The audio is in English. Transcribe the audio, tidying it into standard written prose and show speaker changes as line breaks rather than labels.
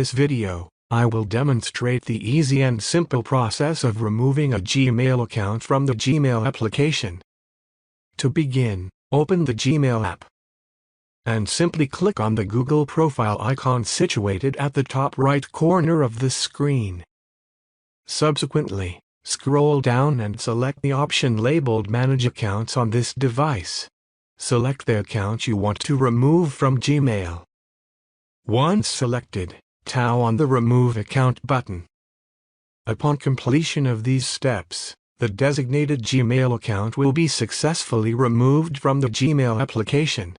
this video, I will demonstrate the easy and simple process of removing a Gmail account from the Gmail application. To begin, open the Gmail app and simply click on the Google profile icon situated at the top right corner of the screen. Subsequently, scroll down and select the option labeled Manage Accounts on this device. Select the account you want to remove from Gmail. Once selected, tap on the Remove Account button. Upon completion of these steps, the designated Gmail account will be successfully removed from the Gmail application.